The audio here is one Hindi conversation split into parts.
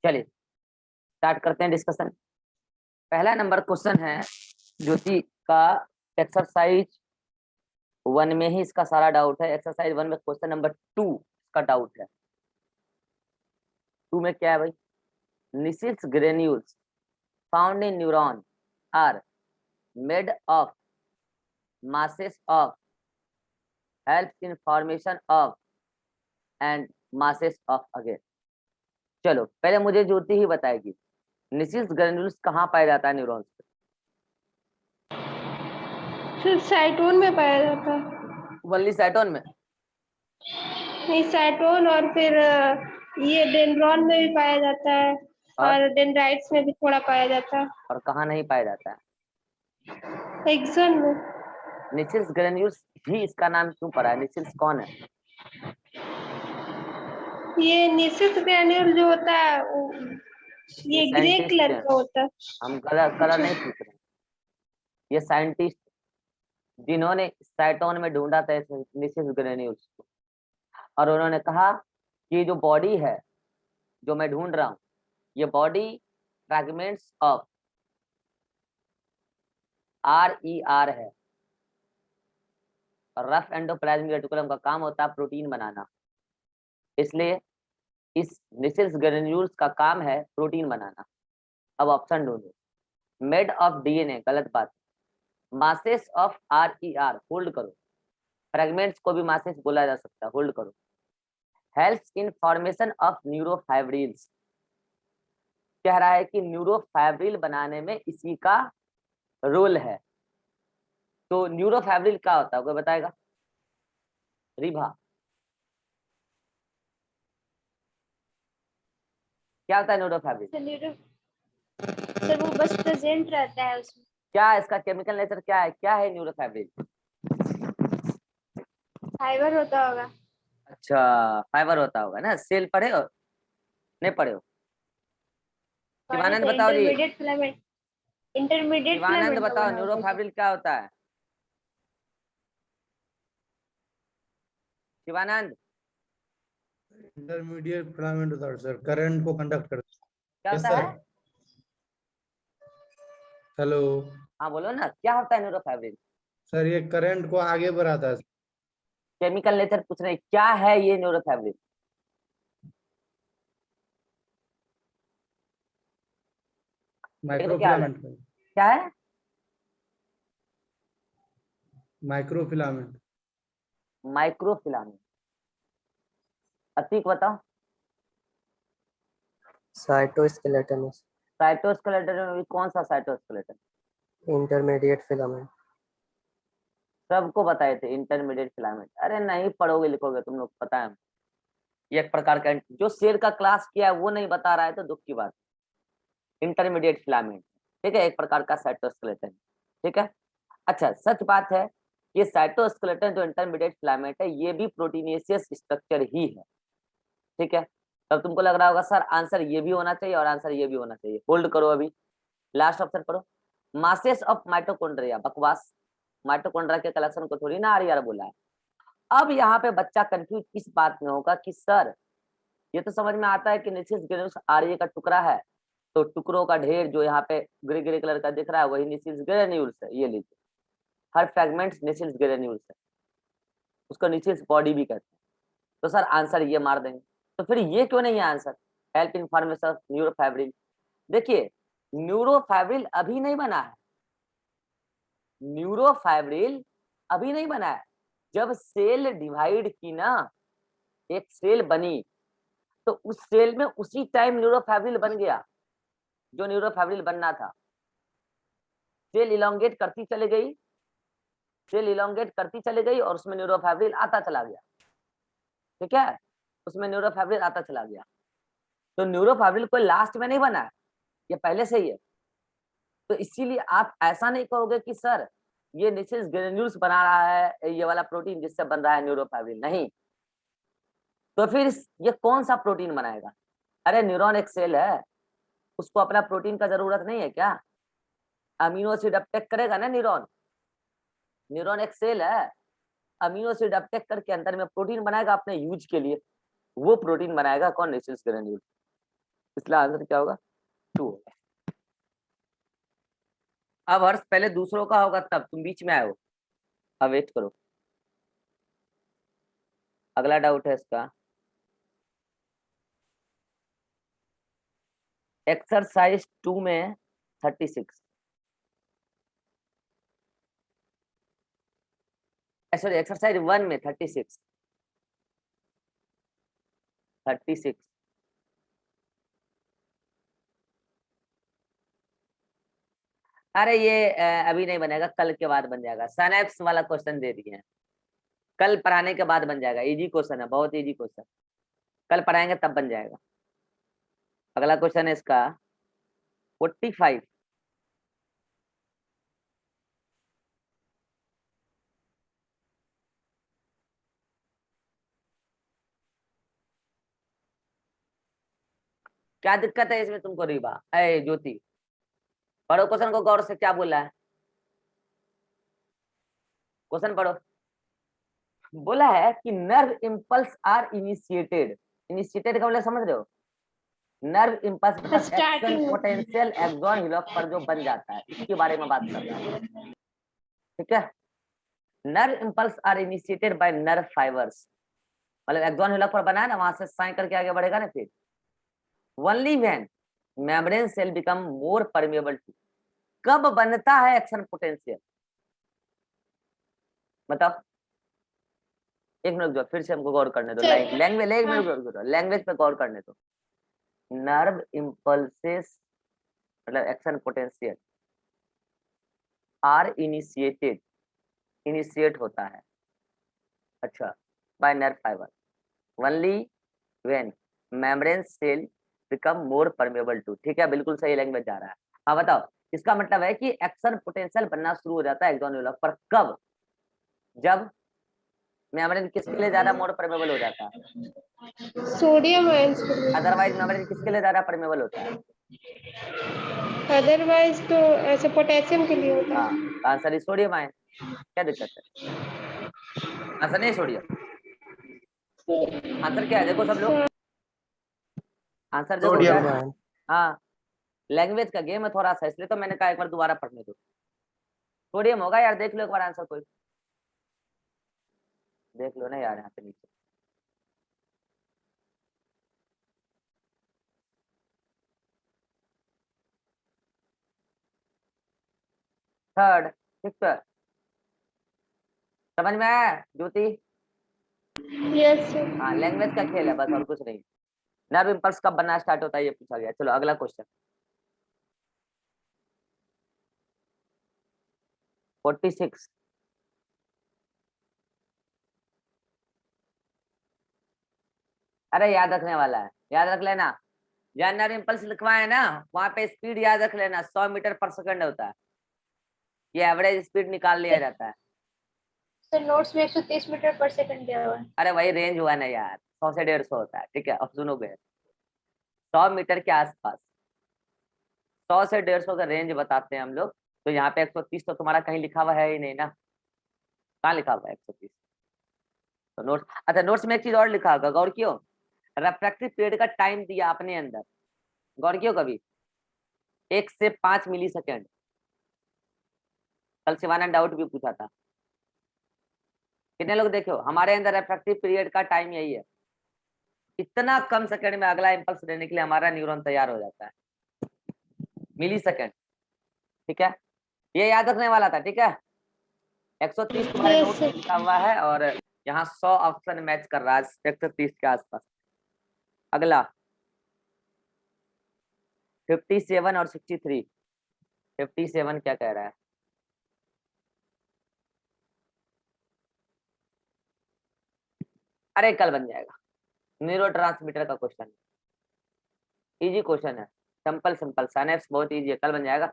चलिए स्टार्ट करते हैं डिस्कशन। पहला नंबर क्वेश्चन है ज्योति का एक्सरसाइज 1 में ही इसका सारा डाउट है। एक्सरसाइज 1 में क्वेश्चन नंबर 2 इसका डाउट है। 2 में क्या है भाई? Nissl's granules found in neuron are made of masses of helps in formation of and masses of again। चलो पहले मुझे ज्योति ही बताएगी निसिल्स ग्रेन्यूल्स कहाँ पाया जाता है न्यूरॉन्स पे? फिर साइटोन में पाया जाता है। ओनली साइटोन में? नहीं, साइटोन और फिर ये डेंड्रॉन में भी पाया जाता है और डेंड्राइट्स में भी थोड़ा पाया जाता है। और कहाँ नहीं पाया जाता है? एक्सन में। निसिल्स ग्रेन्यूल्स ही इसका नाम क्यों पड़ा है? निसिल्स कौन है? ये निसिल्स ग्रेन्यूल जो होता है ये ग्रे साइंटिस्ट कलर हैं, का होता है। हम कलर नहीं पूछ रहे। ये साइंटिस्ट जिन्होंने साइटोन में ढूंढा था निसिल्स ग्रेन्यूल्स को, और उन्होंने कहा कि जो बॉडी है जो मैं ढूंढ रहा हूँ ये बॉडी फ्रैगमेंट्स ऑफ RER है। और रफ एंडोप्लाज्मिक रेटिकुलम का काम होता है प्रोटीन बनाना, इसलिए इस निसिल्स ग्रेन्यूल्स का काम है प्रोटीन बनाना। अब ऑप्शन ढूंढो। मेड ऑफ DNA गलत बात। मासेस ऑफ RER होल्ड करो, फ्रेगमेंट्स को भी मासेस बोला जा सकता है, होल्ड करो। हेल्प्स इन फॉर्मेशन ऑफ न्यूरोफाइब्रिल्स, कह रहा है कि न्यूरोफाइब्रिल बनाने में इसी का रोल है। तो न्यूरोफाइब्रिल क्या होता है कोई बताएगा? रिभा क्या होता है न्यूरोफाइब्रिल? सर वो बस प्रेजेंट रहता है उसमें। क्या इसका केमिकल नेचर क्या है? क्या है न्यूरोफाइब्रिल? फाइबर होता होगा। अच्छा फाइबर होता होगा ना। सेल पढ़े हो नहीं पढ़े हो? शिवानंद बताओ ji. Intermediate filament. Intermediate Shivanand filament का बताओ बना होता है। न्यूरोफाइब्रिल क्या होता है? शिवानंद इंटरमीडिएट फिलामेंट होता है सर, करंट को कंडक्ट करता क्या है। होता सर है? हेलो हाँ बोलो ना, क्या होता है न्यूरोफाइब्रिल? सर, ये करंट को आगे बढ़ाता है। केमिकल नेचर पूछ रहे हैं, क्या है ये न्यूरोफाइब्रिल? क्या हाल है? माइक्रोफिलामेंट। क्या है? माइक्रोफिलामेंट। माइक्रोफिलामेंट। अतीक बताओ। साइटोस्केलेटन। साइटोस्केलेटन में कौन सा साइटोस्केलेटन? Intermediate filament. सबको बताए थे इंटरमीडिएट फिलामेंट। अरे नहीं पढ़ोगे लिखोगे तुम लोग, पता है। ये एक प्रकार का जो शेर का क्लास किया है वो नहीं बता रहा है तो दुख की बात। इंटरमीडिएट फिलामेंट ठीक है, एक प्रकार का साइटोस्केलेटन। ठीक है, अच्छा सच बात है ये साइटोस्केलेटन जो इंटरमीडिएट फिलामेंट है ये भी प्रोटीनेशियस स्ट्रक्चर ही है। ठीक है, तब तुमको लग रहा होगा सर आंसर ये भी होना चाहिए और आंसर ये भी होना चाहिए। होल्ड करो, अभी लास्ट ऑप्शन पढ़ो। मासेस ऑफ माइटोकॉन्ड्रिया, बकवास। माइटोकॉन्ड्रिया के कलेक्शन को थोड़ी ना RER बोला है। अब यहाँ पे बच्चा कंफ्यूज इस बात में होगा कि सर ये तो समझ में आता है कि निसिल्स ग्रेन्यूल्स RER का टुकड़ा है, तो टुकड़ों का ढेर जो यहाँ पे ग्रे ग्रे कलर का दिख रहा है वही निसिल्स ग्रेन्यूल्स है। ये लीजिए, हर फ्रेगमेंट निसिल्स ग्रेन्यूल्स है, उसको निसिल्स बॉडी भी कहते हैं। तो सर आंसर ये मार देंगे, तो फिर ये क्यों नहीं है answer? Help in formation of neurofibril. देखिए न्यूरोफाइब्रिल अभी नहीं बना है, न्यूरोफाइब्रिल अभी नहीं बना है। जब सेल डिवाइड की ना, एक सेल बनी, तो उस सेल में उसी टाइम न्यूरोफाइब्रिल बन गया जो न्यूरोफाइब्रिल बनना था। सेल इलोंगेट करती चली गई, सेल इलोंगेट करती चली गई और उसमें न्यूरोफाइब्रिल आता चला गया। ठीक है, उसमें न्यूरोफाइब्रिल आता चला गया। तो न्यूरोफाइब्रिल कोई लास्ट में नहीं बना है, ये पहले से ही है। तो इसीलिए आप ऐसा नहीं कहोगे कि सर ये निसिल्स ग्रेन्यूल्स बना रहा है ये वाला प्रोटीन जिससे बन रहा है न्यूरोफाइब्रिल, नहीं। तो फिर ये कौन सा प्रोटीन बनाएगा? अरे न्यूरॉन एक सेल है, उसको अपना प्रोटीन का जरूरत नहीं है क्या? अमीनो एसिड अपटेक करेगा ना न्यूरॉन। न्यूरॉन एक सेल है, अमीनो एसिड अपटेक करके अंदर में प्रोटीन बनाएगा अपने यूज के लिए। वो प्रोटीन बनाएगा कौन? निसिल्स ग्रेन्यूल। इसलिए आंसर क्या होगा 2 होगा। अब हर्ष पहले दूसरों का होगा तब तुम बीच में आए हो। अब वेट करो, अगला डाउट है इसका। एक्सरसाइज 2 में 36, सॉरी एक्सरसाइज 1 में 36 अरे ये अभी नहीं बनेगा, कल के बाद बन जाएगा। सनेप्स वाला क्वेश्चन दे दिए हैं, कल पढ़ाने के बाद बन जाएगा। इजी क्वेश्चन है, बहुत इजी क्वेश्चन, कल पढ़ाएंगे तब बन जाएगा। अगला क्वेश्चन है इसका 45। क्या दिक्कत है इसमें तुमको रीबा? अरे ज्योति, पढ़ो क्वेश्चन को गौर से, क्या बोला है क्वेश्चन पढ़ो। बोला है कि nerve impulse are initiated. Initiated का मतलब समझ रहे हो? नर्व इम्पल्स मतलब action Starting. Potential axon hillock पर जो बन जाता है, इसके बारे में बात कर रहा हूँ। ठीक है, nerve impulse are initiated by nerve fibres, मतलब एक्सॉन हिलॉक पर बना है ना, वहां से साइन करके आगे बढ़ेगा ना। फिर only when membrane cell become more permeable to, कब बनता है एक्शन पोटेंशियल? बताओ, एक मिनट जो फिर से हमको गौर करने दो, चल। लैंग्वेज हाँ। लैंग्वेज पे गौर करने दो। नर्व इम्पल्सेस मतलब action potential are initiated, initiate होता है, अच्छा, by nerve fibre only when membrane cell become more permeable to. ठीक है, बिल्कुल सही लैंग्वेज जा रहा है। हाँ बताओ, इसका मतलब है कि एक्शन पोटेंशियल बनना शुरू हो जाता है एक्सॉन हिलॉक पर, कब? जब मेम्ब्रेन किसके लिए ज्यादा मोर परमेबल हो जाता है? सोडियम आयंस के लिए। अदरवाइज मेम्ब्रेन किसके लिए ज्यादा परमेबल होता है? अदरवाइज तो ऐसे पोटेशियम के लिए होता हाँ, है। Answer is sodium ion. क्या दिक्कत है? आंसर नहीं सोडियम, आंसर क्या है देखो सब लोग, आंसर देखो क्या सोडियम। है। sodium ion. हाँ, लैंग्वेज का गेम है थोड़ा सा, इसलिए तो मैंने कहा एक बार दोबारा पढ़ने दो। सोडियम होगा यार, देख लो एक बार आंसर, कोई देख लो ना यार यहाँ पे नीचे। थर्ड, सिक्स, समझ में आया ज्योति? यस। हाँ, लैंग्वेज का खेल है बस, और कुछ नहीं। नर्व इम्पल्स कब बनना स्टार्ट होता है ये पूछा गया। चलो अगला क्वेश्चन 46। अरे याद रखने वाला है, याद रख लेना। जहाँ नर्व इम्पल्स लिखवाए ना, वहां पे स्पीड याद रख लेना, 100 मीटर पर सेकंड होता है, ये एवरेज स्पीड निकाल लिया जाता है। सर नोट्स में 130 मीटर पर सेकंड दिया हुआ है। अरे वही रेंज हुआ ना यार, 100 से 150 होता है। ठीक है, अब सुनोगे 100 मीटर के आसपास, 100 से 150 का रेंज बताते हैं हम लोग। तो यहाँ पे 130 तो तुम्हारा कहीं लिखा हुआ है ही नहीं ना, कहाँ लिखा हुआ है 130? तो नोट्स, अच्छा नोट्स में एक चीज और लिखा होगा, गौर कियो, रेफ्रैक्टिव पीरियड का टाइम दिया अपने अंदर, गौर कियो कभी, 1 से 5 मिली सेकेंड। कल शिवानंद डाउट भी पूछा था, कितने लोग देखो हमारे अंदर रेफ्रैक्टिव पीरियड का टाइम यही है, इतना कम सेकंड में अगला इंपल्स देने के लिए हमारा न्यूरॉन तैयार हो जाता है, मिली सेकेंड। ठीक है, ये याद रखने वाला था। ठीक है, 130 तुम्हारे यस नोट्स में सर। लिखा हुआ है, और यहाँ 100 ऑप्शन मैच कर रहा है 130 के आसपास। अगला 57 और 63। 57 क्या कह रहा है? अरे कल बन जाएगा, न्यूरो ट्रांसमीटर का क्वेश्चन, इजी क्वेश्चन है, सिंपल सिंपल, साइनेप्स बहुत इजी है, कल बन जाएगा।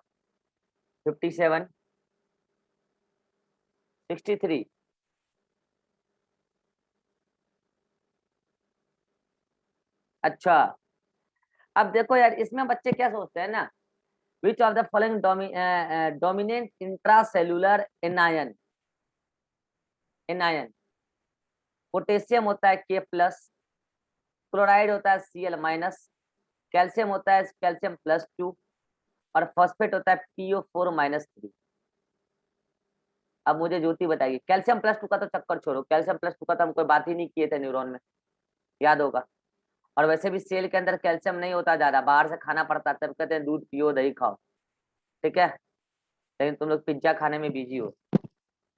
57, 63। अच्छा, अब देखो यार, इसमें बच्चे क्या सोचते हैं ना, which of the following dominant intracellular anion, anion, potassium होता है K+, क्लोराइड होता है Cl-, कैल्शियम होता है कैल्शियम +2 और फॉस्फेट होता है PO4-3। अब मुझे ज्योति बताइए, कैल्शियम +2 का तो चक्कर छोड़ो, कैल्शियम +2 का तो हम कोई बात ही नहीं किए थे न्यूरॉन में, याद होगा। और वैसे भी सेल के अंदर कैल्शियम नहीं होता ज्यादा, बाहर से खाना पड़ता है, तब कहते हैं दूध पियो दही खाओ, ठीक है। लेकिन तुम लोग पिज्जा खाने में बिजी हो।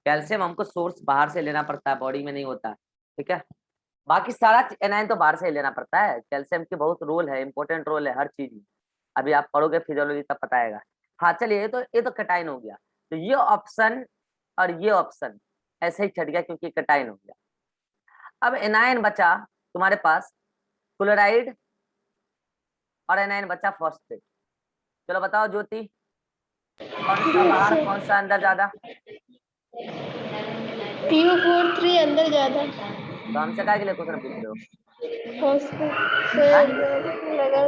कैल्शियम हमको सोर्स बाहर से लेना पड़ता है, बॉडी में नहीं होता है, ठीक है। बाकी सारा एनायन तो बाहर से ही लेना पड़ता है। कैल्शियम की बहुत रोल है, इंपॉर्टेंट रोल है हर चीज में। अभी आप पढ़ोगे फिजियोलॉजी तब पता आएगा। हाँ चलिए, ये तो कटाइन हो गया। तो ये ऑप्शन और ये ऑप्शन ऐसे ही छट गया क्योंकि कटाइन हो गया। अब एनायन बचा तुम्हारे पास क्लोराइड और एनायन बचा फॉस्फेट। चलो बताओ ज्योति, कौन सा बाहर कौन सा अंदर ज्यादा? PO4-3 अंदर ज्यादा। तो हमसे काय के लिए क्वेश्चन पूछ रहे हो? सर लगा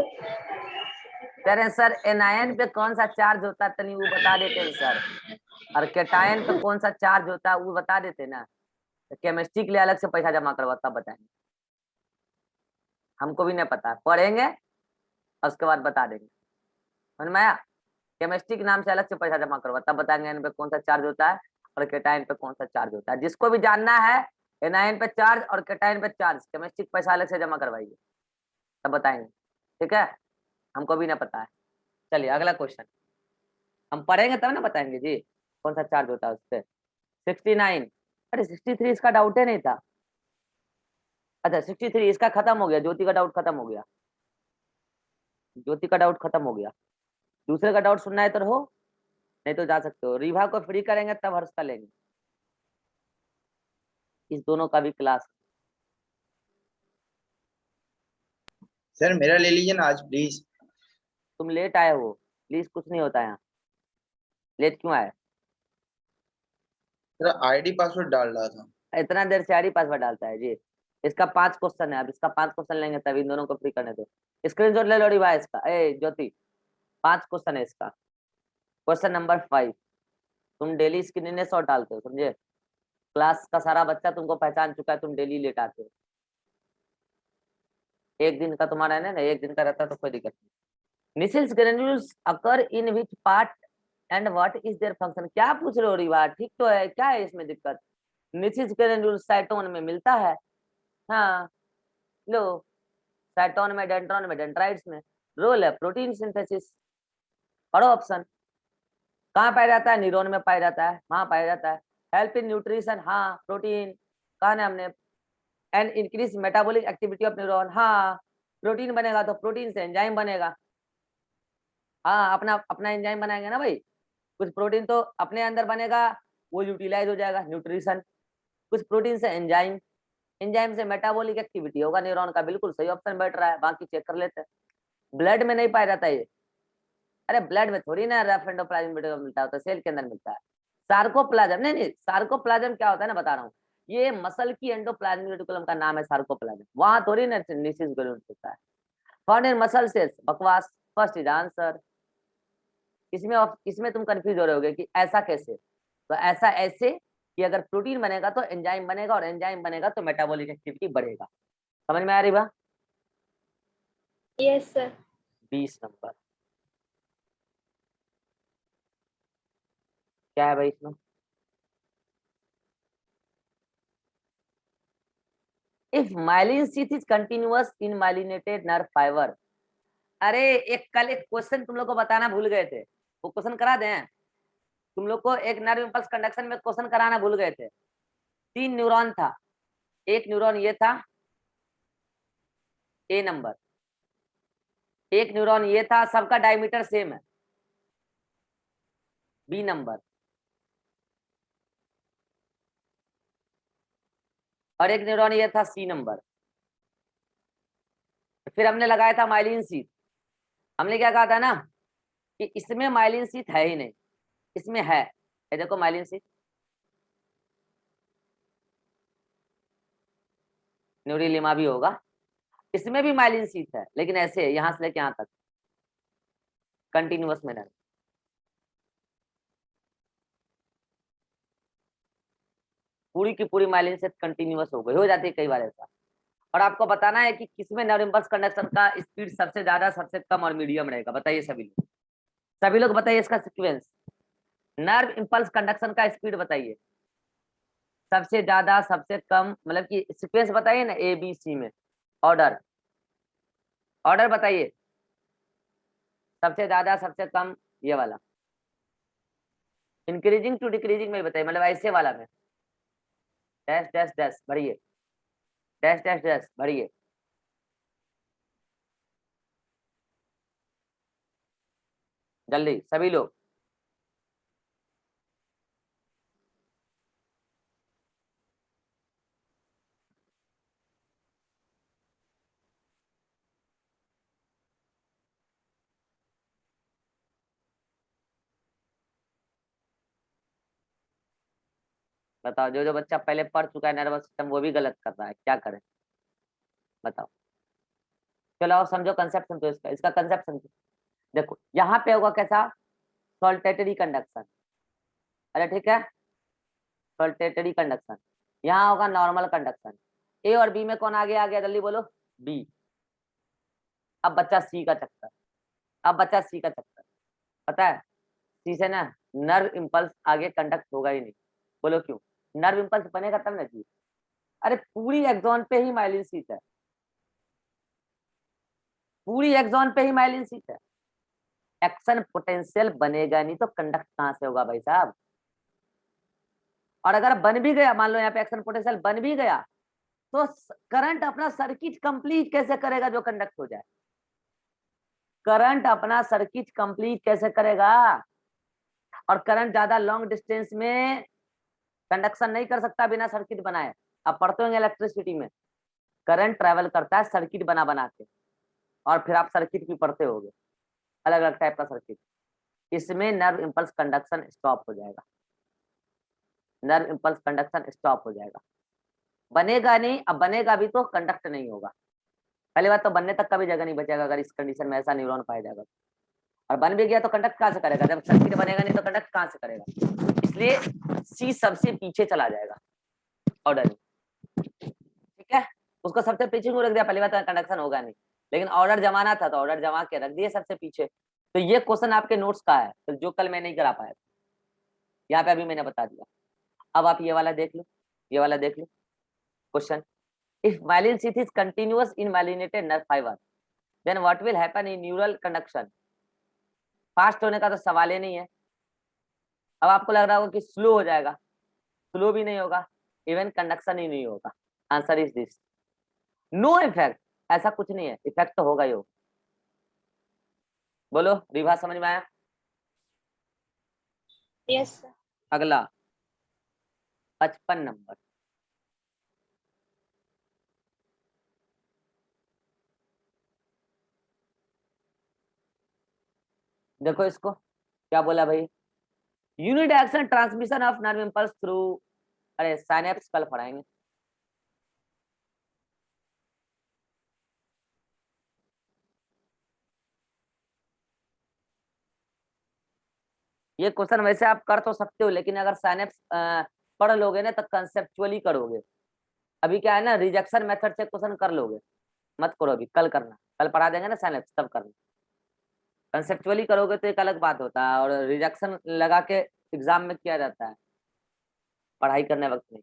कह रहे हैं सर एनायन पे कौन सा चार्ज होता है, तनी वो बता देते हैं सर। और कैटायन पे कौन सा चार्ज होता है वो बता देते ना। तो केमिस्ट्री के लिए अलग से पैसा जमा करवा तब बताएंगे, हमको भी नहीं पता, पढ़ेंगे और उसके बाद बता देंगे। समझ में आया? केमिस्ट्री के नाम से अलग से पैसा जमा करवा तब बताएंगे एन पे कौन सा चार्ज होता है और कैटायन पे कौन सा चार्ज होता है। जिसको भी जानना है एनायन पे चार्ज और कैटायन पे चार्ज, केमिस्ट्री पैसा अलग से जमा करवाइए तब बताएंगे, ठीक है। हमको भी ना पता है। चलिए अगला क्वेश्चन, हम पढ़ेंगे तब ना बताएंगे जी कौन सा चार्ज होता है उस पर। 69, अरे 63 इसका डाउट ही नहीं था। अच्छा 63 इसका खत्म हो गया, ज्योति का डाउट खत्म हो गया, ज्योति का डाउट खत्म हो गया। दूसरे का डाउट सुनना है तो रहो, नहीं तो जा सकते हो। रिभा को फ्री करेंगे तब हर्ष का लेंगे, इस दोनों का भी क्लास। सर मेरा ले लीजिए ना आज प्लीज। तुम लेट आए हो, प्लीज कुछ नहीं होता यहाँ। लेट क्यों आए? सर आईडी पासवर्ड डाल रहा था। इतना देर से आईडी पासवर्ड डालता है जी। इसका 5 क्वेश्चन है, अब इसका 5 क्वेश्चन लेंगे तब इन दोनों को फ्री करने दो। स्क्रीनशॉट ले लो रिभा इसका, ए ज्योति 5 क्वेश्चन है इसका। क्वेश्चन नंबर 5, तुम डेली स्क्रीनशॉट डालते हो, समझे? क्लास का सारा बच्चा तुमको पहचान चुका है, तुम डेली लेट आते हो। एक दिन का तुम्हारा है ना, एक दिन का रहता तो कोई दिक्कत नहीं। Measles granules occur in which part and what is their function? क्या पूछ रहे हो रिवा? ठीक तो है, क्या है इसमें दिक्कत? मिसिल्स ग्रेन्यूल्स साइटोन में मिलता है, हाँ लो, साइटोन में, डेंड्रॉन में, डेंड्राइट्स में। रोल है प्रोटीन सिंथेसिस। पढ़ो ऑप्शन। कहाँ पाया जाता है? न्यूरॉन में पाया जाता है, हाँ पाया जाता है। हेल्प इन न्यूट्रिशन, हाँ प्रोटीन। कहा ना हमने? And increase metabolic activity of neuron, हाँ प्रोटीन बनेगा तो प्रोटीन से एंजाइम बनेगा। हाँ अपना अपना एंजाइम बनाएंगे ना भाई, कुछ प्रोटीन तो अपने अंदर बनेगा, वो यूटिलाइज हो जाएगा न्यूट्रिशन। कुछ प्रोटीन से एंजाइम, एंजाइम से मेटाबॉलिक एक्टिविटी होगा न्यूरॉन का। बिल्कुल सही ऑप्शन बैठ रहा है, बाकी चेक कर लेते हैं। ब्लड में नहीं पाया जाता ये, अरे ब्लड में थोड़ी ना रफ एंडोप्लाज्म मिलता है, सेल के अंदर मिलता है। सार्कोप्लाज्म, नहीं नहीं, सार्कोप्लाज्म क्या होता है ना बता रहा हूँ। ये मसल की एंडोप्लाज्मिक रेटिकुलम का नाम है सार्कोप्लाज्म, वहां थोड़ी ना निसिस ग्रेन्यूल्स होता है। फाउंड इन मसल सेल्स, बकवास। First is answer. इसमें तुम कंफ्यूज हो रहे होगे कि ऐसा कैसे, तो ऐसा ऐसे कि अगर प्रोटीन बनेगा तो एंजाइम बनेगा, और एंजाइम बनेगा तो मेटाबॉलिक एक्टिविटी बढ़ेगा। समझ में आ रही बा? Yes sir. 20 नंबर क्या है भाई इसमें? If myelin sheath is continuous in myelinated nerve fibre. अरे एक कल एक क्वेश्चन तुम लोग को बताना भूल गए थे, वो क्वेश्चन करा दें तुम लोग को। एक नर्व इम्पल्स कंडक्शन में क्वेश्चन कराना भूल गए थे। 3 न्यूरॉन था, एक न्यूरॉन ये था ए नंबर, एक न्यूरॉन ये था, सबका डायमीटर सेम है बी नंबर, और एक न्यूरॉन ये था सी नंबर। फिर हमने लगाया था माइलिन शीथ। हमने क्या कहा था ना कि इसमें माइलिन शीथ है ही नहीं, इसमें है, ये देखो माइलिन शीथ, न्यूरिलिमा भी होगा, इसमें भी माइलिन शीथ है, लेकिन ऐसे यहां से लेके यहां तक कंटिन्यूअस में नहीं। पूरी की पूरी माइलिन शीथ कंटिन्यूअस हो गई, हो जाती है कई बार ऐसा। और आपको बताना है कि किसमें नर्व इम्पल्स कंडक्शन का स्पीड सबसे ज्यादा, सबसे कम और मीडियम रहेगा। बताइए सभी लोग बताइए इसका सीक्वेंस। नर्व इम्पल्स कंडक्शन का स्पीड बताइए, सबसे ज्यादा सबसे कम, मतलब कि सीक्वेंस बताइए ना, ए बी सी में ऑर्डर, ऑर्डर बताइए, सबसे ज्यादा सबसे कम ये वाला, इंक्रीजिंग टू डिक्रीजिंग में बताइए, मतलब ऐसे वाला में डैश डैश डैश भरिए, डैश डैश डैश भरिए। जल्दी सभी लोग। बताओ, जो जो बच्चा पहले पढ़ चुका है नर्वस सिस्टम वो भी गलत कर रहा है, क्या करें बताओ। चलो और समझो कंसेप्ट, समझो इसका, इसका कंसेप्ट समझो। देखो यहाँ पे होगा कैसा, सॉल्टेटरी कंडक्शन, अरे ठीक है, सॉल्टेटरी कंडक्शन। यहाँ होगा नॉर्मल कंडक्शन। ए और बी में कौन आगे आ गया, जल्दी बोलो, बी। अब बच्चा सी का चक्कर, अब बच्चा सी का चक्कर। पता है सी से ना नर्व इम्पल्स आगे कंडक्ट होगा ही नहीं। बोलो क्यों, नर्व इम्पल्स बनेगा तब ना जी। अरे पूरी एक्सॉन पे ही माइलिन शीथ है, पूरी एक्सॉन पे ही माइलिन शीथ है। एक्शन पोटेंशियल बनेगा नहीं तो कंडक्ट कहां से होगा भाई साहब। और अगर बन भी गया, मान लो यहाँ पे एक्शन पोटेंशियल बन भी गया, तो करंट अपना सर्किट कंप्लीट कैसे करेगा जो कंडक्ट हो जाए। करंट अपना सर्किट कंप्लीट कैसे करेगा। और करंट ज्यादा लॉन्ग डिस्टेंस में कंडक्शन नहीं कर सकता बिना सर्किट बनाए। आप पढ़ते होंगे इलेक्ट्रिसिटी में, करंट ट्रेवल करता है सर्किट बना बना के, और फिर आप सर्किट भी पढ़ते होंगे, अलग अलग टाइप का सर्किट। इसमें नर्व इम्पल्स कंडक्शन स्टॉप हो जाएगा, नर्व इम्पल्स कंडक्शन स्टॉप हो जाएगा। बनेगा नहीं, अब बनेगा भी तो कंडक्ट नहीं होगा। पहली बात तो बनने तक का भी जगह नहीं बचेगा अगर इस कंडीशन में ऐसा न्यूरॉन पाया जाएगा। और बन भी गया तो कंडक्ट कहां से करेगा, जब सर्किट बनेगा नहीं तो कंडक्ट कहां से करेगा। इसलिए सी सबसे पीछे चला जाएगा ऑर्डर, ठीक है। उसको सबसे पीछे क्यों रख दिया, पहली बात कंडक्शन होगा नहीं, लेकिन ऑर्डर जमाना था तो ऑर्डर जमा के रख दिए सबसे पीछे। तो ये क्वेश्चन आपके नोट्स का है, तो जो कल मैं नहीं करा पाया, यहाँ पे अभी मैंने बता दिया। अब आप ये वाला देख लो, ये वाला देख लो question. If myelin sheath is continuous in myelinated nerve fiber, then what will happen in neural conduction? Fast होने का तो सवाल ही नहीं है। अब आपको लग रहा होगा कि स्लो हो जाएगा, स्लो भी नहीं होगा, इवन कंडक्शन ही नहीं होगा। Answer is this, no effect. ऐसा कुछ नहीं है, इफेक्ट तो होगा ही होगा। बोलो रिभा, समझ में आया। Yes sir. अगला 55 नंबर, देखो इसको क्या बोला भाई, unidirectional transmission of nerve impulse through, अरे साइनेप्स कल पढ़ाएंगे। ये क्वेश्चन वैसे आप कर तो सकते हो, लेकिन अगर साइनेप्स पढ़ लोगे ना तो कंसेप्चुअली करोगे। अभी क्या है ना, रिजेक्शन मेथड से क्वेश्चन कर लोगे, मत करो अभी, कल करना, कल पढ़ा देंगे ना साइनेप्स तब करना। कंसेप्चुअली करोगे तो एक अलग बात होता है, और रिजेक्शन लगा के एग्जाम में किया जाता है, पढ़ाई करने वक्त नहीं।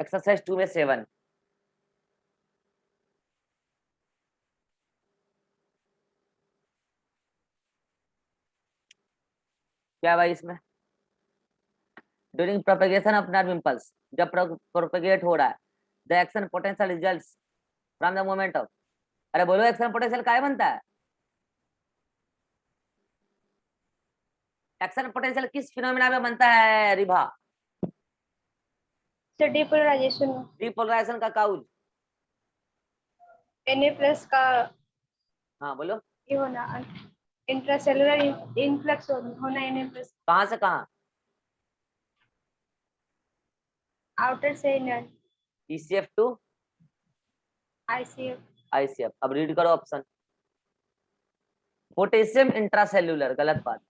एक्सरसाइज 2 में 7, क्या भाई इसमें, during propagation of nerve impulse, जब प्रोपेगेट हो रहा है, the action potential results from the moment of, अरे बोलो एक्शन पोटेंशियल काय बनता है, एक्शन पोटेंशियल किस फिनोमिना में बनता है रिभा। सर डिपोलराइजेशन में डिपोलराइजेशन का काउज, Na+ का हाँ बोलो, ये होना, इंट्रासेलुलर इनफ्लक्स होना Na+, कहाँ से कहाँ, आउटर से inner, ECF to ICF। ICF। अब रीड करो ऑप्शन, पोटेशियम इंट्रासेल्युलर गलत बात,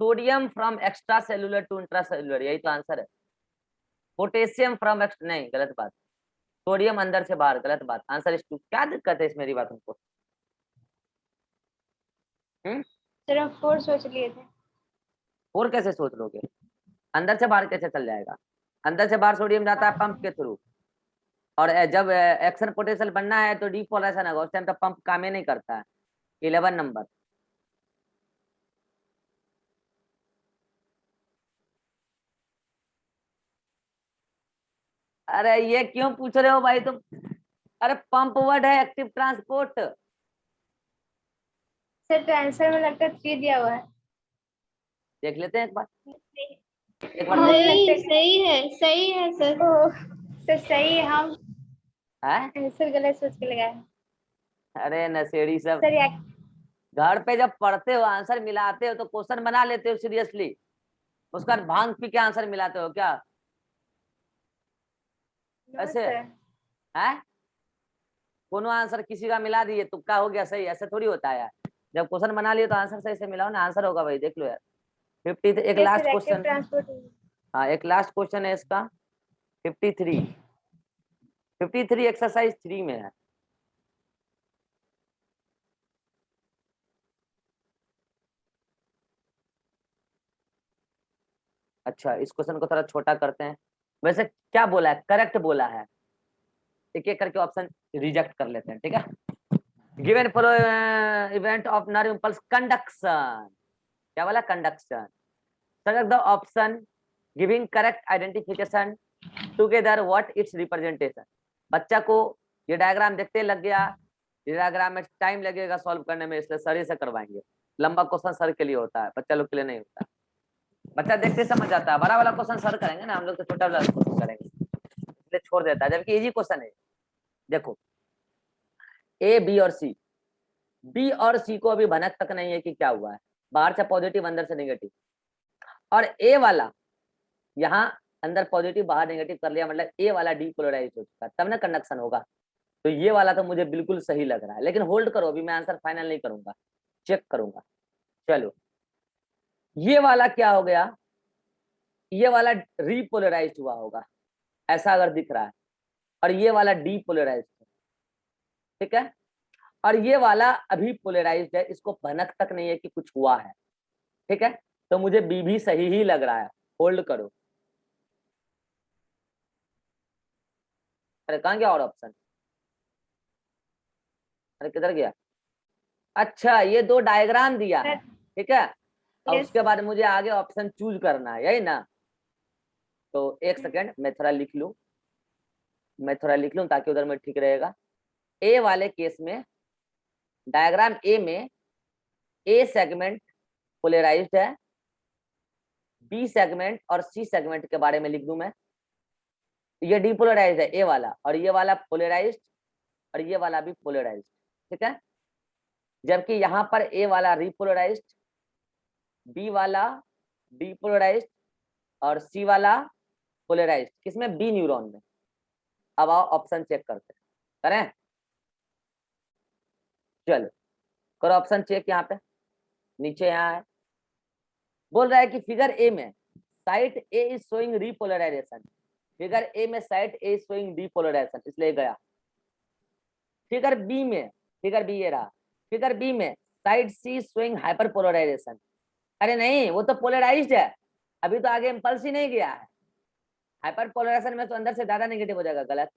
sodium from extra cellular to intracellular, यही तो आंसर है। पोटेशियम फ्रॉम नहीं, गलत बात, सोडियम अंदर से बाहर, गलत बात, आंसर इज 2। क्या दिक्कत है इस मेरी बात तुमको? सर हम 4 सोच लिए थे। 4 कैसे सोच लोगे? अंदर से बाहर कैसे चल जाएगा? अंदर से बाहर सोडियम जाता है पंप के थ्रू, और जब एक्शन पोटेंशियल बनना है तो डीपोलराइजेशन होगा, उस टाइम तो पंप काम ही नहीं करता है। 11 नंबर। अरे ये क्यों पूछ रहे हो भाई तुम? अरे पंप वर्ड है, एक्टिव ट्रांसपोर्ट। सर तो आंसर में लगता है 3 दिया हुआ है। देख लेते हैं एक बार, एक बार नहीं सही है सर। सर सही है, हम है? आंसर गलत सोच के लगाए। अरे नशेड़ी सब, सर घर पे जब पढ़ते हो आंसर मिलाते हो तो क्वेश्चन बना लेते हो सीरियसली, उसका बाद भांग पी के आंसर मिलाते हो क्या? ऐसे है? कोनो आंसर किसी का मिला दिए, तुक्का हो गया सही, ऐसे थोड़ी होता है यार। जब क्वेश्चन बना लिए तो आंसर सही से मिलाओ ना, आंसर होगा भाई, देख लो यार। 50, एक लास्ट क्वेश्चन। ट्रांसपोर्ट। हाँ एक लास्ट क्वेश्चन है इसका, 53। 53 एक्सरसाइज 3 में है। अच्छा इस क्वेश्चन को थोड़ा छोटा करते हैं। वैसे क्या बोला है? करेक्ट बोला है। एक एक करके ऑप्शन रिजेक्ट कर लेते हैं, ठीक है। Given follow event of nerve impulse conduction, क्या बोला? Conduction. Select the option giving correct identification together what it's representation. बच्चा को ये डायग्राम देखते लग गया, ये डायग्राम में टाइम लगेगा सॉल्व करने में, इसलिए सर ही से करवाएंगे। लंबा क्वेश्चन सर के लिए होता है, बच्चा लोग के लिए नहीं होता। बच्चा देखते समझ जाता है, बड़ा वाला क्वेश्चन सर करेंगे ना, हम लोग तो छोटा वाला क्वेश्चन करेंगे, इसलिए छोड़ देता है, जबकि इजी क्वेश्चन है। देखो ए बी और सी, बी और सी को अभी भनक तक नहीं है कि क्या हुआ है, बाहर से पॉजिटिव अंदर से नेगेटिव, और ए वाला यहाँ अंदर पॉजिटिव बाहर नेगेटिव कर लिया, मतलब ए वाला डीपोलराइज हो चुका, तब ना कंडक्शन होगा। तो ये वाला तो मुझे बिल्कुल सही लग रहा है, लेकिन होल्ड करो, अभी मैं आंसर फाइनल नहीं करूंगा, चेक करूंगा। चलो ये वाला क्या हो गया? ये वाला रीपोलराइज हुआ होगा, ऐसा अगर दिख रहा है, और ये वाला डीपोलराइज, ठीक है। और ये वाला अभी पोलराइज्ड है, इसको भनक तक नहीं है कि कुछ हुआ है, ठीक है। तो मुझे बी भी सही ही लग रहा है, होल्ड करो। अरे कहाँ गया और ऑप्शन? अरे किधर गया? अच्छा ये 2 डायग्राम दिया है, ठीक है, और उसके बाद मुझे आगे ऑप्शन चूज करना है, यही ना? तो एक सेकेंड मैं थोड़ा लिख लूं, ताकि उधर में ठीक रहेगा। ए वाले केस में डायग्राम ए में ए सेगमेंट पोलराइज्ड है, बी सेगमेंट और सी सेगमेंट के बारे में लिख दूं मैं। ये डीपोलराइज्ड है ए वाला, और ये वाला पोलराइज्ड, और ये वाला भी पोलराइज्ड, ठीक है। जबकि यहाँ पर ए वाला रिपोलराइज्ड, बी वाला डीपोलराइज्ड, और सी वाला पोलराइज्ड, किसमें? बी न्यूरॉन में। अब आओ ऑप्शन चेक करते हैं, करें? चलो करो ऑप्शन चेक, यहाँ पे नीचे यहाँ है, बोल रहा है कि फिगर ए में site A is showing repolarization, figure A में site A is showing depolarization, इसलिए गया। फिगर बी में, फिगर बी ये रहा, फिगर बी में side C showing hyperpolarization, अरे नहीं वो तो पोलराइज्ड है, अभी तो आगे इम्पल्स ही नहीं गया है, हाइपर पोलराइजेशन में तो अंदर से ज्यादा नेगेटिव हो जाएगा, गलत।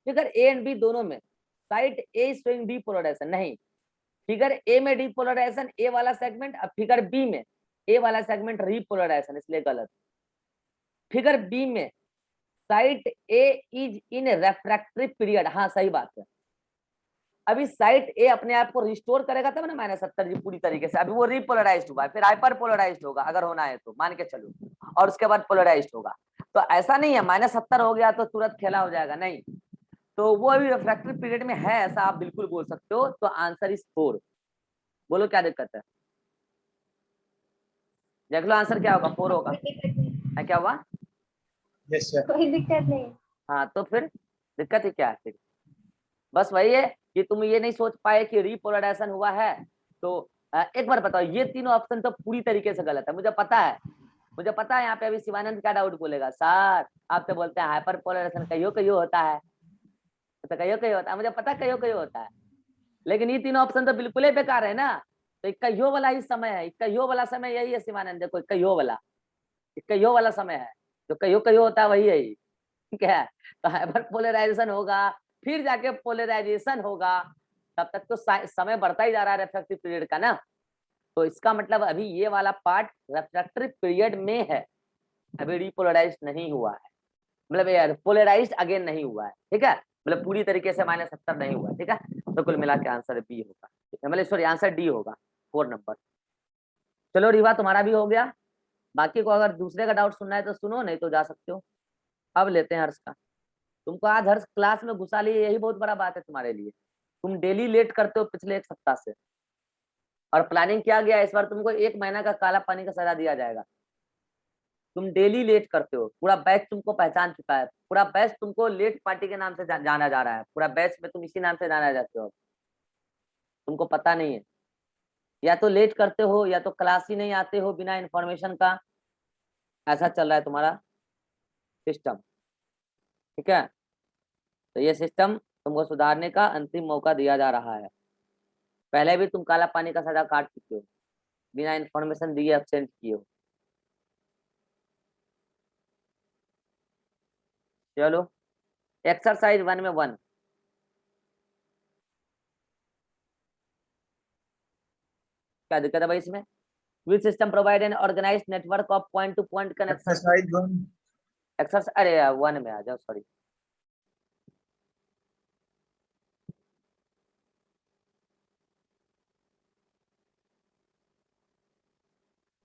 फिगर ए एंड बी दोनों में side A is showing depolarization, नहीं, फिगर ए में डीपोलराइजेशन ए वाला सेगमेंट, अब फिगर बी में ए वाला सेगमेंट रीपोलराइजेशन, इसलिए गलत। फिगर बी में site A is in refractory period, हाँ सही बात है, अभी साइट ए अपने आप को रिस्टोर करेगा तब ना -70 जी पूरी तरीके से, अभी वो रीपोलराइज्ड हुआ है, फिर हाइपर पोलराइज्ड होगा अगर होना है तो, मान के चलो, और उसके बाद पोलराइज्ड होगा। तो ऐसा नहीं है -70 हो गया तो तुरंत खेला हो जाएगा, नहीं, तो वो अभी रिफ्रैक्टरी पीरियड में है, ऐसा आप बिल्कुल बोल सकते हो। तो आंसर इज 4। बोलो क्या दिक्कत है? देख लो आंसर क्या होगा, 4 होगा। क्या हुआ? Yes sir. कोई दिक्कत नहीं। हाँ तो फिर दिक्कत ही क्या है फिर? बस वही है कि तुम ये नहीं सोच पाए कि रीपोलराइजेशन हुआ है। तो एक बार बताओ, ये तीनों ऑप्शन तो पूरी तरीके से गलत है, मुझे पता है, मुझे पता है। यहाँ पे अभी शिवानंद क्या डाउट बोलेगा, सर आप तो बोलते हैं हाइपर पोलराइजेशन कहियो कहियो होता है, तो कहियो कहियो होता है, मुझे पता कहियो कहियो होता है, लेकिन ये तीनों ऑप्शन तो बिल्कुल ही बेकार है ना। तो इक्का यो वाला ही समय है, इक्का यो वाला समय यही है शिवानंद, देखो इक्का यो वाला समय है, जो कहियो कहियो होता है वही है ये, ठीक है। तो हाइपर पोलराइजेशन होगा, फिर जाके पोलराइजेशन होगा, तब तक तो समय बढ़ता ही जा रहा है रिफ्रैक्टिव पीरियड का ना। तो इसका मतलब अभी ये वाला पार्ट रिफ्रैक्टिव पीरियड में है, अभी रिपोलराइज नहीं हुआ है, मतलब यार पोलराइज्ड अगेन नहीं हुआ है, ठीक है, मतलब पूरी तरीके से -70 नहीं हुआ, ठीक है। तो कुल मिला के आंसर बी होगा, मतलब सॉरी आंसर डी होगा 4 नंबर। चलो रीवा तुम्हारा भी हो गया, बाकी को अगर दूसरे का डाउट सुनना है तो सुनो, नहीं तो जा सकते हो। अब लेते हैं हर्ष का। तुमको आज हर्ष क्लास में घुसा लिए, यही बहुत बड़ा बात है तुम्हारे लिए। तुम डेली लेट करते हो पिछले 1 सप्ताह से, और प्लानिंग किया गया इस बार तुमको 1 महीना का काला पानी का सजा दिया जाएगा। तुम डेली लेट करते हो, पूरा बैच तुमको पहचान चुका है, पूरा बैच तुमको लेट पार्टी के नाम से जाना जा रहा है, पूरा बैच में तुम इसी नाम से जाना जाते हो। तुमको पता नहीं है, या तो लेट करते हो या तो क्लास ही नहीं आते हो बिना इंफॉर्मेशन का, ऐसा चल रहा है तुम्हारा सिस्टम, ठीक है। तो ये सिस्टम तुमको सुधारने का अंतिम मौका दिया जा रहा है। पहले भी तुम काला पानी का सजा काट चुके हो, बिना इंफॉर्मेशन दिए एब्सेंट किए हो। चलो एक्सरसाइज 1 में 1, क्या दिक्कत है भाई इसमें? Which system provide an organized network of point to point connection. Exercise 1 exercise अरे यार 1 में आ जाओ, सॉरी।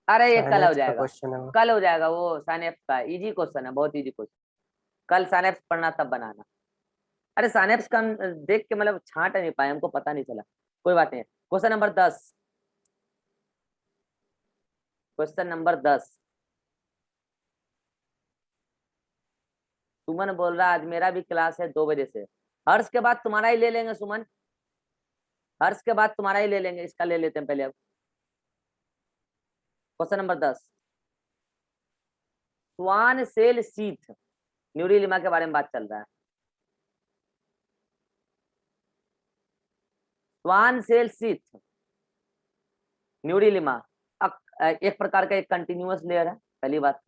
अरे ये कल हो साइनेप्स का जाएगा, क्वेश्चन है वो। कल हो जाएगा, वो साइनेप्स का इजी क्वेश्चन है, बहुत इजी क्वेश्चन। कल साइनेप्स पढ़ना तब बनाना। अरे साइनेप्स का हम देख के मतलब छांट नहीं पाए, हमको पता नहीं चला, कोई बात नहीं। Question number 10, question number 10। सुमन बोल रहा है आज मेरा भी क्लास है 2 बजे से। हर्ष के बाद तुम्हारा ही ले लेंगे सुमन, हर्ष के बाद तुम्हारा ही ले लेंगे, इसका ले लेते हैं पहले। अब question number 10, Schwann cell sheath neurilemma के बारे में बात चल रहा है। स्वान सेल शीथ न्यूरीलिमा एक प्रकार का एक कंटिन्यूअस लेयर है, पहली बात।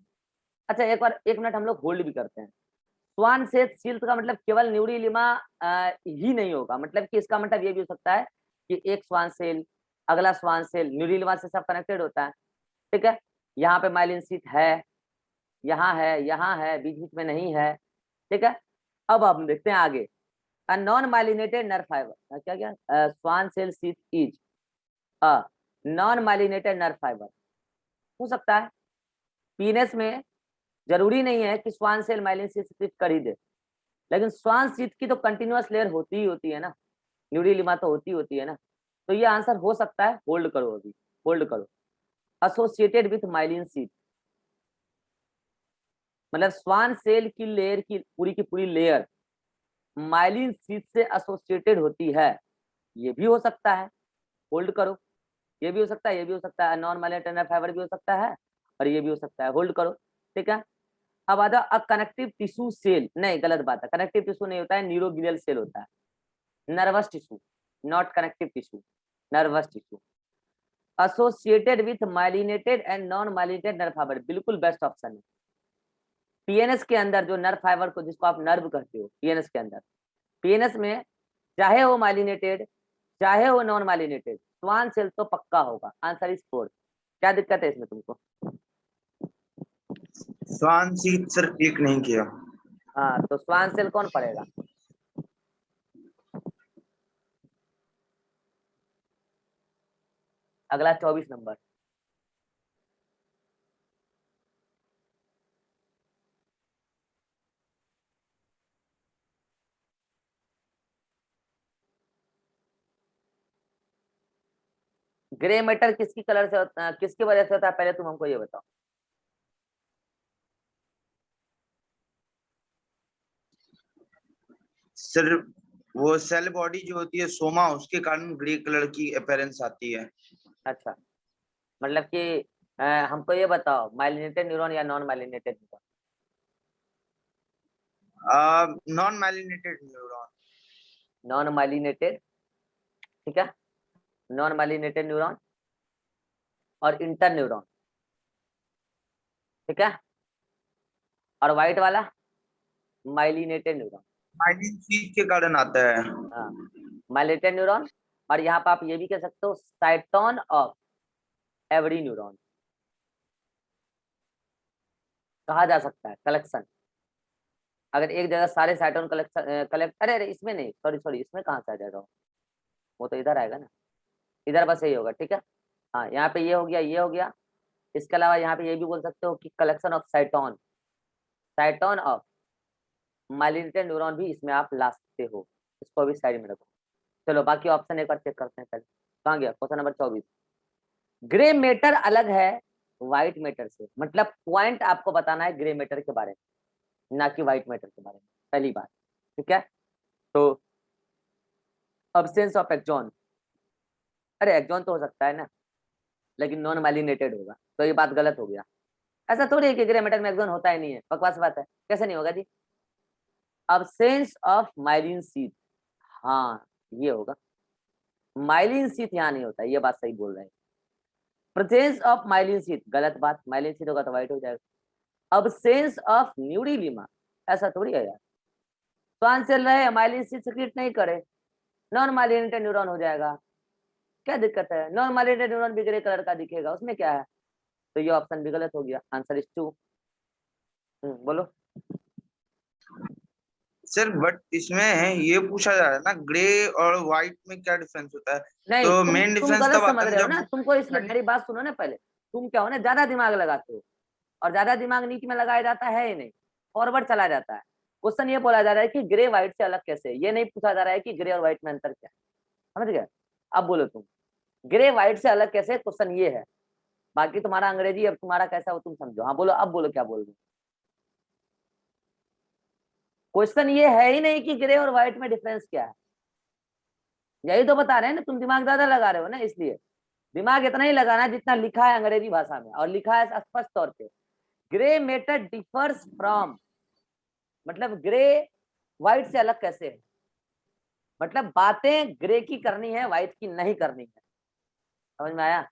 अच्छा एक बार 1 मिनट हम लोग होल्ड भी करते हैं। स्वान सेल शीथ का मतलब केवल न्यूरीलिमा ही नहीं होगा, मतलब कि इसका मतलब ये भी हो सकता है कि एक स्वान सेल अगला स्वान सेल न्यूरीलिमा से सब कनेक्टेड होता है, ठीक है। यहाँ पे माइलिन शीथ है, यहाँ है, यहाँ है, बीच बीच में नहीं है, ठीक है। अब हम देखते हैं आगे। नॉन माइलिनेटेड नर्व फाइबर, क्या क्या Schwann cell sheath is non myelinated nerve fibre हो सकता है। पीनस में जरूरी नहीं है कि Schwann cell myelin sheath split कर ही दे, लेकिन स्वान शीथ की तो कंटिन्यूअस लेयर होती ही होती है ना, न्यूरीलिमा तो होती है ना। तो ये आंसर हो सकता है, होल्ड करो अभी, होल्ड करो। एसोसिएटेड विथ माइलिन शीथ, मतलब स्वान सेल की लेयर की पूरी लेयर माइलिन शीथ से एसोसिएटेड होती है, ये भी हो सकता है, होल्ड करो। ये भी हो सकता है, ये भी हो सकता है, नॉन माइलिनेटेड नर्व फाइबर भी हो सकता है, और ये भी हो सकता है, होल्ड करो, ठीक है। अब आ जाओ, अ कनेक्टिव टिश्यू सेल, नहीं गलत बात है, कनेक्टिव टिश्यू नहीं होता है, न्यूरोग्लियल सेल होता है, nervous tissue, not connective tissue, nervous tissue. Associated with myelinated and non myelinated nerve fibre, बिल्कुल बेस्ट ऑप्शन है। पीएनएस के अंदर जो नर्व फाइबर को जिसको आप नर्व कहते हो, पीएनएस के अंदर, पीएनएस में चाहे वो माइलिनेटेड चाहे वो नॉन माइलिनेटेड, स्वान सेल तो पक्का होगा। Answer is 4। क्या दिक्कत है इसमें तुमको? स्वान सीट सर क्लिक नहीं किया। हाँ तो स्वान सेल कौन पढ़ेगा? अगला 24 नंबर। ग्रे मैटर किसकी कलर से होता है, किसकी वजह से होता है, पहले तुम हमको ये बताओ। सर वो सेल बॉडी जो होती है सोमा, उसके कारण ग्रे कलर की अपीयरेंस आती है। अच्छा मतलब कि हमको ये बताओ, माइलिनेटेड न्यूरॉन या non myelinated neuron? Non myelinated neuron. Non myelinated, ठीक है, नॉन माइलिनेटेड न्यूरॉन और इंटर न्यूरॉन, ठीक है, और व्हाइट वाला माइलिनेटेड न्यूरॉन। माइलिन चीज के कारण आता है। हाँ, माइलिनेटेड न्यूरॉन, और यहाँ पे आप ये भी कह सकते हो साइटोन ऑफ एवरी न्यूरॉन कहा जा सकता है, कलेक्शन। अगर एक जगह सारे साइटोन कलेक्ट, अरे इसमें नहीं, सॉरी इसमें कहाँ से आ जाएगा, वो तो इधर आएगा ना, इधर बस यही होगा, ठीक है। हाँ, यहाँ पे ये हो गया, ये हो गया। इसके अलावा यहाँ पे ये भी बोल सकते हो कि collection of साइटोन, साइटोन of myelinated neuron भी इसमें आप ला सकते हो, इसको भी साइड में रखो। चलो बाकी ऑप्शन एक बार चेक करते हैं पहले। कहाँ गया क्वेश्चन नंबर 24। ग्रे मैटर अलग है व्हाइट मैटर से, मतलब पॉइंट आपको बताना है ग्रे मैटर के बारे में, ना कि व्हाइट मैटर के बारे में, पहली बात, ठीक है। तो अब्सेंस ऑफ एक्सॉन, अरे एक्सॉन तो हो सकता है ना, लेकिन नॉन माइलिनेटेड होगा, तो ये बात गलत हो गया। ऐसा थोड़ी है कि ग्रे मैटर में एक्सॉन होता ही नहीं है, बकवास बात है, कैसे नहीं होगा जी। अब्सेंस ऑफ माइलिन शीथ, हाँ ये होगा, माइलिन शीथ यहाँ नहीं होता, ये बात सही बोल रहे हैं। प्रेजेंस ऑफ माइलिन शीथ, गलत बात, माइलिन शीथ होगा तो व्हाइट हो जाएगा। अब्सेंस ऑफ न्यूरिलीमा, ऐसा थोड़ी है यार, तो आंसर रहे माइलिन शीथ सिक्रीट नहीं करे, नॉन माइलिनेटेड न्यूरॉन हो जाएगा, क्या दिक्कत है, नॉन माइलिनेटेड न्यूरॉन भी ग्रे कलर का दिखेगा, उसमें क्या है। तो ये ऑप्शन भी गलत हो गया, आंसर इज 2। बोलो। सर बट इसमें ये पूछा जा रहा है ना, ग्रे और व्हाइट में क्या डिफरेंस होता है? नहीं, तो तुम मेन तुम डिफरेंस गलत तब आता समझ है रहे हो जब ना, तुमको इसलिए मेरी बात सुनो ना पहले। तुम क्या हो ना, ज्यादा दिमाग लगाते हो, और ज्यादा दिमाग नीट में लगाया जाता है ही नहीं, फॉरवर्ड चला जाता है। क्वेश्चन ये बोला जा रहा है कि ग्रे व्हाइट से अलग कैसे, ये नहीं पूछा जा रहा है कि ग्रे और व्हाइट में अंतर क्या है, समझ गए। अब बोलो तुम, ग्रे व्हाइट से अलग कैसे, क्वेश्चन ये है। बाकी तुम्हारा अंग्रेजी अब तुम्हारा कैसा हो तुम समझो। हाँ बोलो, अब बोलो क्या बोल रहे हो। क्वेश्चन ये है ही नहीं कि ग्रे और व्हाइट में डिफरेंस क्या है, यही तो बता रहे हैं ना, तुम दिमाग ज्यादा लगा रहे हो ना, इसलिए दिमाग इतना ही लगाना जितना लिखा है अंग्रेजी भाषा में, और लिखा है स्पष्ट तौर पे, ग्रे मैटर डिफर्स फ्रॉम, मतलब ग्रे व्हाइट से अलग कैसे है, मतलब बातें ग्रे की करनी है व्हाइट की नहीं करनी है, समझ में आया।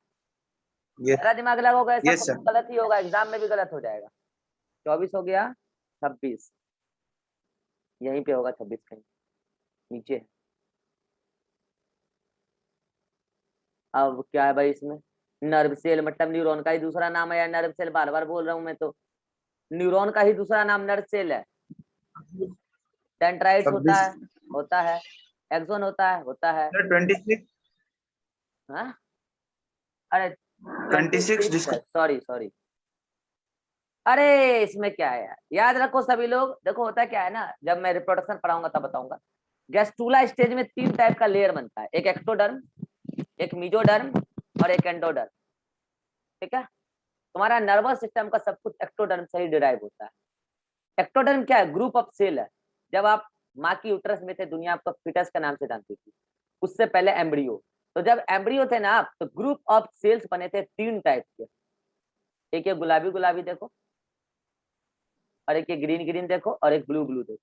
यस मेरा दिमाग लगाओगे ऐसा यस सर। क्वेश्चन गलत ही होगा, एग्जाम में भी गलत हो जाएगा। 24 हो गया, 26 यहीं पे होगा, 26 कहीं नीचे है। अब क्या है भाई इसमें, नर्व सेल मतलब न्यूरॉन का ही दूसरा नाम है, या नर्व सेल, बार बार बोल रहा हूं मैं तो, न्यूरॉन का ही दूसरा नाम नर्व सेल है। डेंड्राइट्स होता 26 है, होता है, एक्सोन होता है, होता है। सर 26 हाँ अरे 26 26 है, डिस्कस। सॉरी। अरे इसमें क्या है यार, याद रखो सभी लोग, देखो होता क्या है ना, जब मैं रिप्रोडक्शन पढ़ाऊंगा तब बताऊंगा। गैस्ट्रूला स्टेज में 3 टाइप का लेयर बनता है, एक एक्टोडर्म, एक मीजोडर्म और एक एंडोडर्म, ठीक है। तुम्हारा नर्वस सिस्टम का सब कुछ एक्टोडर्म से ही डिराइव होता है। एक्टोडर्म क्या है, ग्रुप ऑफ सेल है। जब आप माँ की यूट्रस में थे, दुनिया आपको फीटस के नाम से जानती थी, उससे पहले एम्ब्रियो। तो जब एम्ब्रियो थे ना आप, तो ग्रुप ऑफ सेल्स बने थे 3 टाइप के, एक ये गुलाबी गुलाबी देखो, और एक ये ग्रीन ग्रीन देखो, और एक ब्लू ब्लू देखो।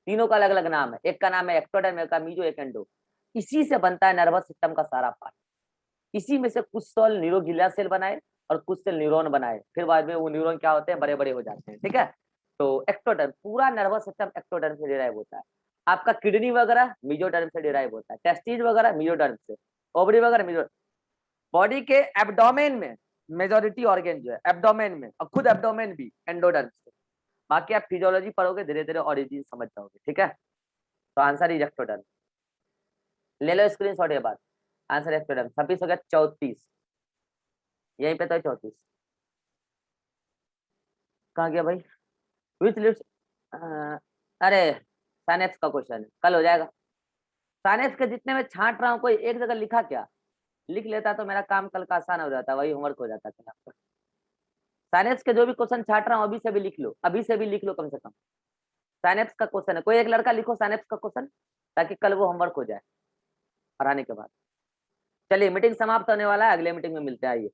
तीनों का अलग अलग नाम है, एक का नाम है एक्टोडर्म, एक का मीजो, एक एंडो। इसी से बनता है नर्वस सिस्टम का सारा पार्ट। इसी में से कुछ सेल न्यूरोगिलिया सेल बनाए और कुछ सेल न्यूरॉन बनाए, फिर बाद में वो न्यूरॉन क्या होते हैं, बड़े बड़े हो जाते हैं, ठीक है। तो एक्टोडर्म, पूरा नर्वस सिस्टम एक्टोडर्म से डिराइव होता है। आपका किडनी वगैरह मीजोडर्म से डिराइव होता है, टेस्टिस वगैरह मीजोडर्म से, ओवरी वगैरह मीजो। बॉडी के एब्डोमेन में मेजोरिटी ऑर्गेन जो है एब्डोमेन में, और खुद एब्डोमेन भी एंडोडर्म से। बाकी आप फिजियोलॉजी पढ़ोगे, धीरे धीरे ओरिजिन समझ जाओगे, ठीक है। तो आंसर इज एक्टोडर्म, ले लो स्क्रीनशॉट ये बात, आंसर एक्टोडर्म। 26 हो गया, 34 यहीं पे तो 34 कहाँ गया भाई, विच लिप्स, अरे साइनेप्स का क्वेश्चन है, कल हो जाएगा। साइनेप्स के जितने में छांट रहा हूँ, कोई एक जगह लिखा क्या, लिख लेता तो मेरा काम कल का आसान हो जाता, वही होमवर्क हो जाता कल आपका। साइनेप्स के जो भी क्वेश्चन छाट रहा हूँ अभी से भी लिख लो, अभी से भी लिख लो कम से कम। साइनेप्स का क्वेश्चन है, कोई एक लड़का लिखो साइनेप्स का क्वेश्चन, ताकि कल वो होमवर्क हो जाए पढ़ाने के बाद। चलिए मीटिंग समाप्त होने वाला है, अगले मीटिंग में मिलते हैं, आइए।